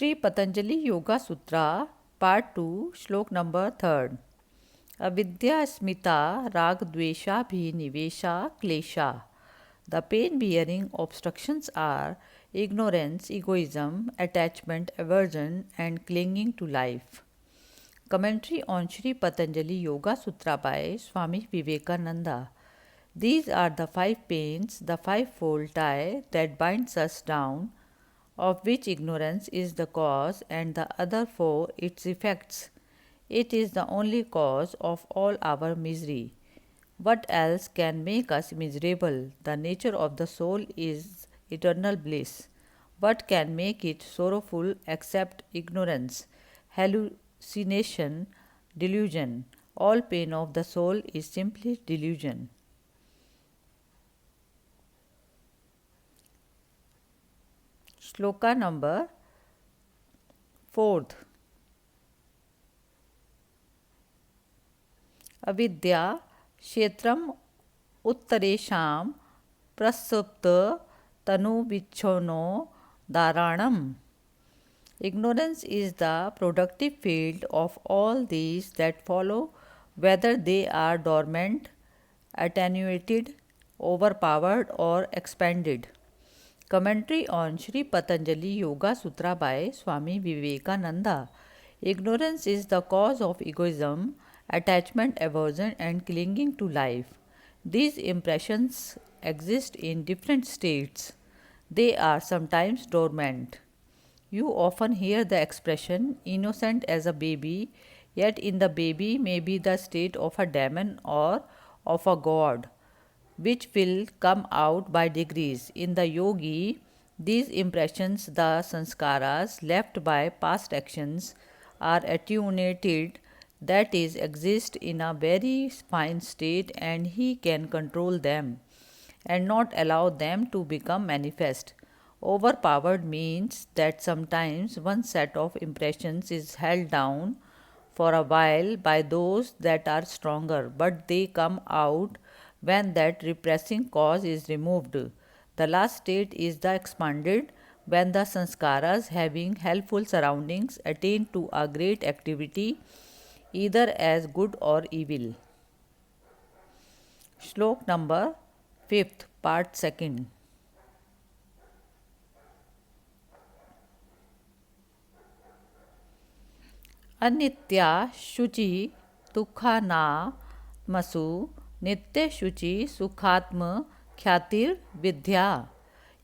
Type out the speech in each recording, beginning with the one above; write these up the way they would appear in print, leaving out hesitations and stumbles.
Shri Patanjali Yogasutra, Part 2, Shlok number 3rd. Avidya smita ragdvesha bhi nivesha klesha. The pain-bearing obstructions are ignorance, egoism, attachment, aversion, and clinging to life. Commentary on Shri Patanjali Yoga Sutra by Swami Vivekananda. These are the 5 pains, the fivefold tie that binds us down, of which ignorance is the cause and the other four its effects. It is the only cause of all our misery. What else can make us miserable? The nature of the soul is eternal bliss. What can make it sorrowful except ignorance, hallucination, delusion? All pain of the soul is simply delusion. Shloka number 4th. अविद्या क्षेत्रम उत्तरेषां प्रसुप्त तनुविच्छोनो धाराणम. Ignorance is the productive field of all these that follow, whether they are dormant, attenuated, overpowered, or expanded. Commentary on Shri Patanjali Yoga Sutra by Swami Vivekananda. Ignorance is the cause of egoism, attachment, aversion, and clinging to life. These impressions exist in different states. They are sometimes dormant. You often hear the expression innocent as a baby, yet in the baby may be the state of a demon or of a god, which will come out by degrees. In the yogi, these impressions, the sanskaras left by past actions, are attenuated, that is, exist in a very fine state, and he can control them and not allow them to become manifest. Overpowered means that sometimes one set of impressions is held down for a while by those that are stronger, but they come out when that repressing cause is removed. The last state is the expanded, when the sanskaras, having helpful surroundings, attain to a great activity, either as good or evil. Shlok number 5th, part 2nd. अनित्या शुचि दुःखानात्मसु नित्य शुचि सुखात्म ख्यातिर विद्या.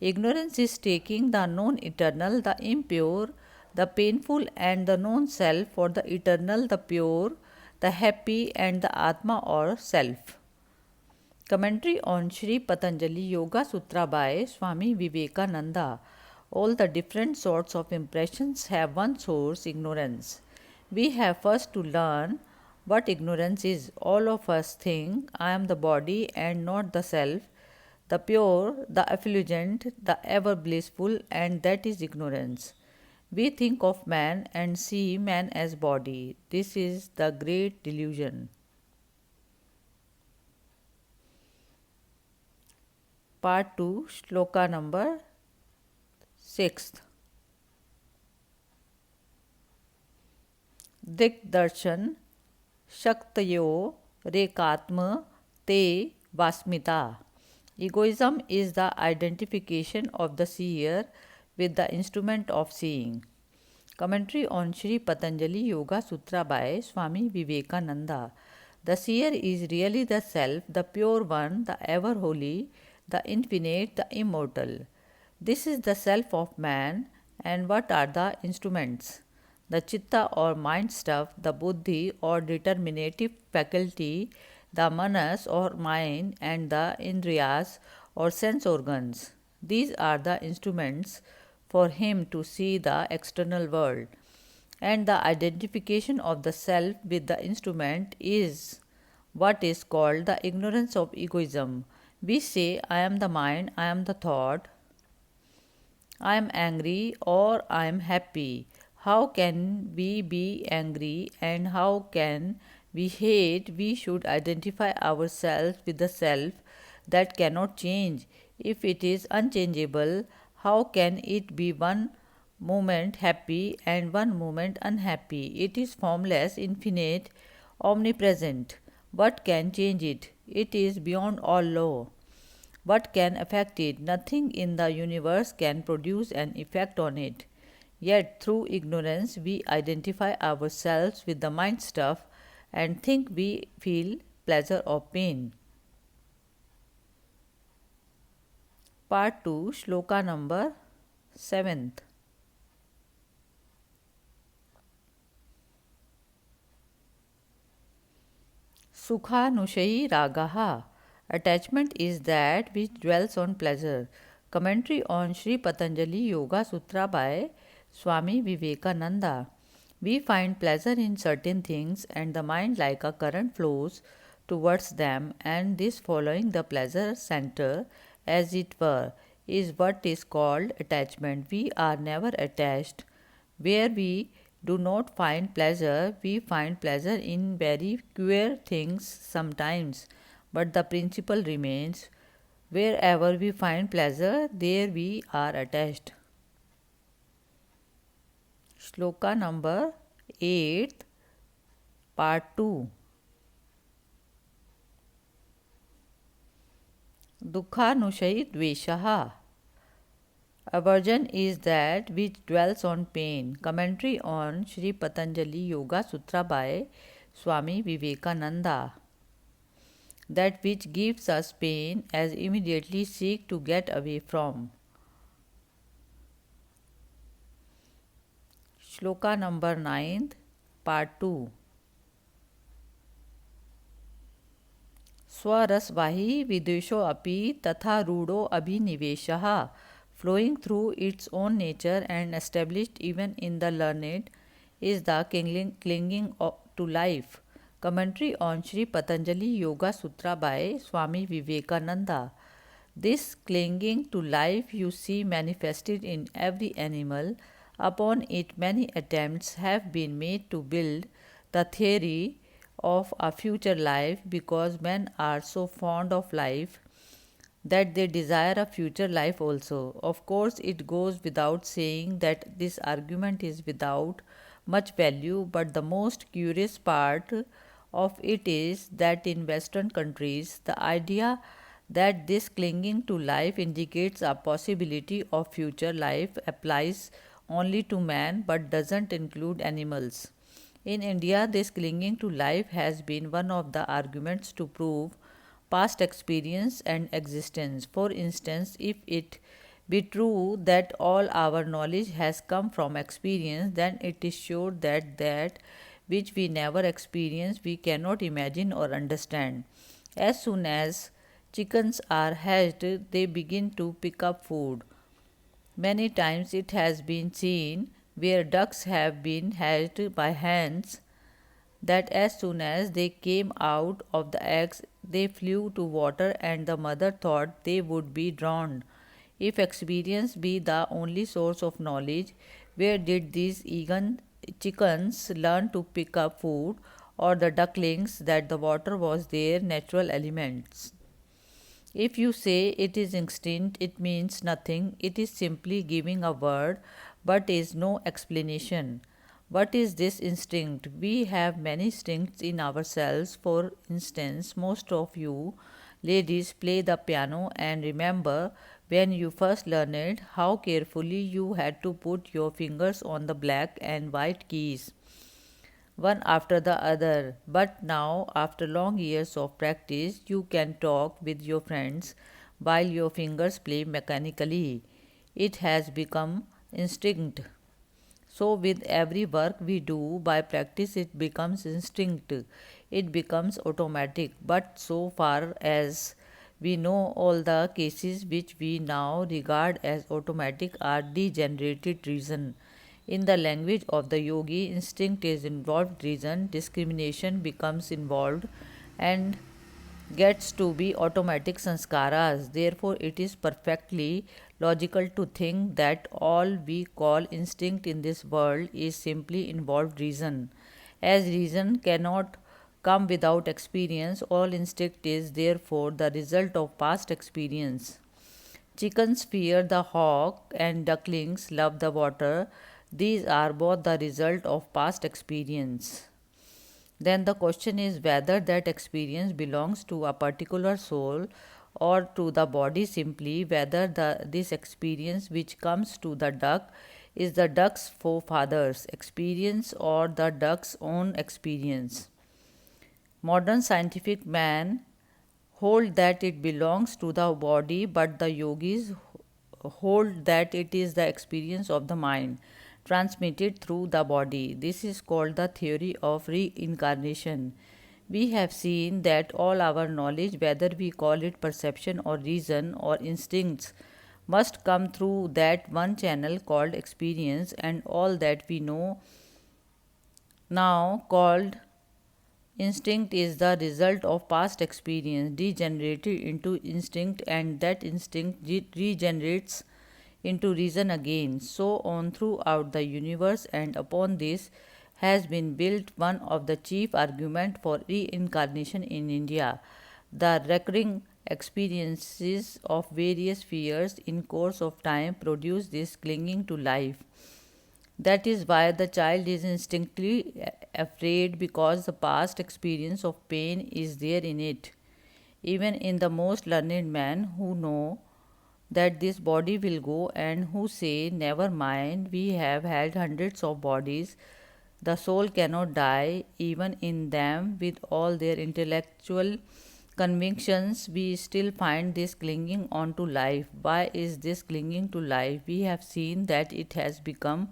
Ignorance is taking the known eternal, the impure, the painful, and the known self for the eternal, the pure, the happy, and the Atma or self. Commentary on Shri Patanjali Yoga Sutra by Swami Vivekananda. All the different sorts of impressions have one source, ignorance. We have first to learn what ignorance is. All of us think I am the body and not the self, the pure, the effulgent, the ever blissful, and that is ignorance. We think of man and see man as body. This is the great delusion. Part 2, Shloka number 6th. दिग्दर्शन शक्तयो रेकात्म ते vasmita. Egoism is the identification of the seer with the instrument of seeing. Commentary on Shri Patanjali Yoga Sutra by Swami Vivekananda. The seer is really the self, the pure one, the ever holy, the infinite, the immortal. This is the self of man, and what are the instruments? The chitta or mind stuff, the buddhi or determinative faculty, the manas or mind, and the indriyas or sense organs. These are the instruments for him to see the external world. And the identification of the self with the instrument is what is called the ignorance of egoism. We say, I am the mind, I am the thought, I am angry, or I am happy. How can we be angry and how can we hate? We should identify ourselves with the self that cannot change. If it is unchangeable, how can it be one moment happy and one moment unhappy. It is formless, infinite, omnipresent. What can change it? It is beyond all law. What can affect it? Nothing in the universe can produce an effect on it. Yet, through ignorance, we identify ourselves with the mind stuff and think we feel pleasure or pain. Part 2, Shloka number 7th. Sukhanushayi ragaha. Attachment is that which dwells on pleasure. Commentary on Sri Patanjali Yoga Sutra by Swami Vivekananda. We find pleasure in certain things and the mind like a current flows towards them, and this following the pleasure center as it were is what is called attachment. We are never attached. Where we do not find pleasure, we find pleasure in very queer things sometimes, but the principle remains. Wherever we find pleasure, there we are attached. Shloka number 8, part 2. Dukhanushayi dveshaha. Aversion is that which dwells on pain. Commentary on Sri Patanjali Yoga Sutra by Swami Vivekananda. That which gives us pain as immediately seek to get away from. Shloka number 9, part 2. Swarasvahi videsho api tatha rudo abhiniveshaha, flowing through its own nature and established even in the learned, is the clinging to life. Commentary on Sri Patanjali Yoga Sutra by Swami Vivekananda. This clinging to life you see manifested in every animal. Upon it, many attempts have been made to build the theory of a future life because men are so fond of life that they desire a future life also. Of course, it goes without saying that this argument is without much value, but the most curious part of it is that in Western countries, the idea that this clinging to life indicates a possibility of future life applies only to man but doesn't include animals. In India, this clinging to life has been one of the arguments to prove past experience and existence. For instance, if it be true that all our knowledge has come from experience, then it is sure that which we never experience we cannot imagine or understand. As soon as chickens are hatched, they begin to pick up food. Many times it has been seen where ducks have been hatched by hens that as soon as they came out of the eggs, they flew to water, and the mother thought they would be drowned. If experience be the only source of knowledge, where did these eager chickens learn to pick up food, or the ducklings that the water was their natural elements? If you say it is instinct, it means nothing. It is simply giving a word, but is no explanation. What is this instinct? We have many instincts in ourselves. For instance, most of you ladies play the piano and remember when you first learned how carefully you had to put your fingers on the black and white keys one after the other. But now, after long years of practice, you can talk with your friends while your fingers play mechanically. It has become instinct. So, with every work we do by practice, it becomes instinct, it becomes automatic. But so far as we know, all the cases which we now regard as automatic are degenerated reason. In the language of the yogi, instinct is involved reason, discrimination becomes involved, and gets to be automatic sanskaras. Therefore, it is perfectly logical to think that all we call instinct in this world is simply involved reason. As reason cannot come without experience, all instinct is therefore the result of past experience. Chickens fear the hawk and ducklings love the water. These are both the result of past experience. Then the question is whether that experience belongs to a particular soul or to the body simply, whether this experience which comes to the duck is the duck's forefathers' experience or the duck's own experience. Modern scientific man hold that it belongs to the body, but the yogis hold that it is the experience of the mind transmitted through the body. This is called the theory of reincarnation. We have seen that all our knowledge, whether we call it perception or reason or instincts, must come through that one channel called experience, and all that we know now called instinct is the result of past experience degenerated into instinct, and that instinct regenerates into reason again, so on throughout the universe. And upon this has been built one of the chief arguments for reincarnation in India. The recurring experiences of various fears in course of time produce this clinging to life. That is why the child is instinctively afraid, because the past experience of pain is there in it. Even in the most learned men who know that this body will go and who say, never mind, we have had hundreds of bodies, the soul cannot die. Even in them, with all their intellectual convictions, we still find this clinging on to life. Why is this clinging to life? We have seen that it has become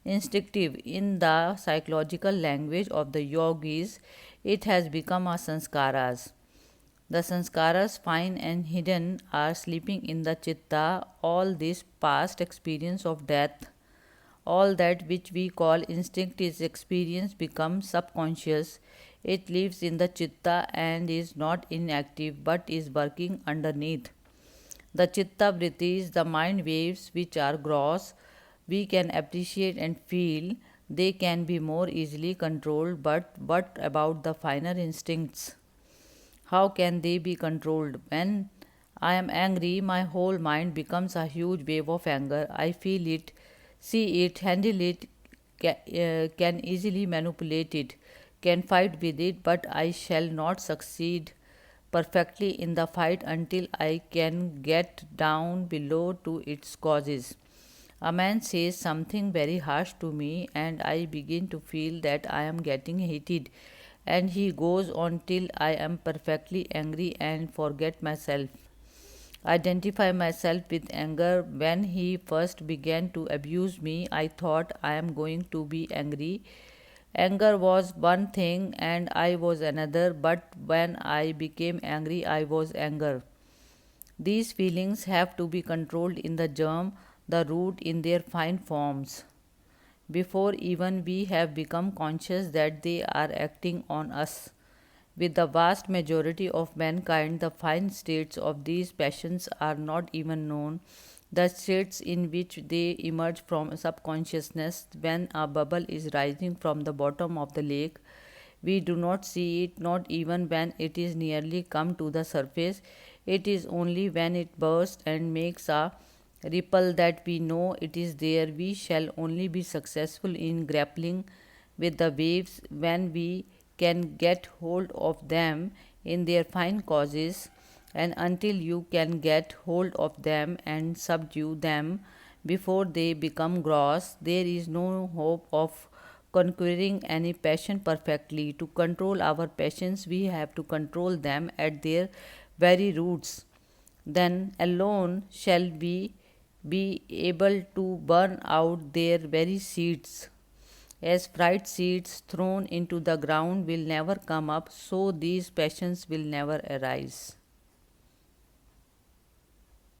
instinctive. In the psychological language of the yogis, it has become a sanskaras. The sanskaras, fine and hidden, are sleeping in the chitta. All this past experience of death, all that which we call instinct is experience, becomes subconscious. It lives in the chitta and is not inactive but is working underneath. The chitta vrittis, the mind waves, which are gross, we can appreciate and feel. They can be more easily controlled, but what about the finer instincts? How can they be controlled? When I am angry, my whole mind becomes a huge wave of anger. I feel it, see it, handle it, can easily manipulate it, can fight with it, but I shall not succeed perfectly in the fight until I can get down below to its causes. A man says something very harsh to me, and I begin to feel that I am getting heated, and he goes on till I am perfectly angry and forget myself. Identify myself with anger. When he first began to abuse me, I thought I am going to be angry. Anger was one thing and I was another, but when I became angry, I was anger. These feelings have to be controlled in the germ, the root, in their fine forms, before even we have become conscious that they are acting on us. With the vast majority of mankind, the fine states of these passions are not even known. The states in which they emerge from subconsciousness, when a bubble is rising from the bottom of the lake, we do not see it, not even when it is nearly come to the surface. It is only when it bursts and makes a ripple that we know it is there. We shall only be successful in grappling with the waves when we can get hold of them in their fine causes, and until you can get hold of them and subdue them before they become gross, there is no hope of conquering any passion perfectly. To control our passions, we have to control them at their very roots. Then alone shall we be able to burn out their very seeds. As fried seeds thrown into the ground will never come up, so these passions will never arise.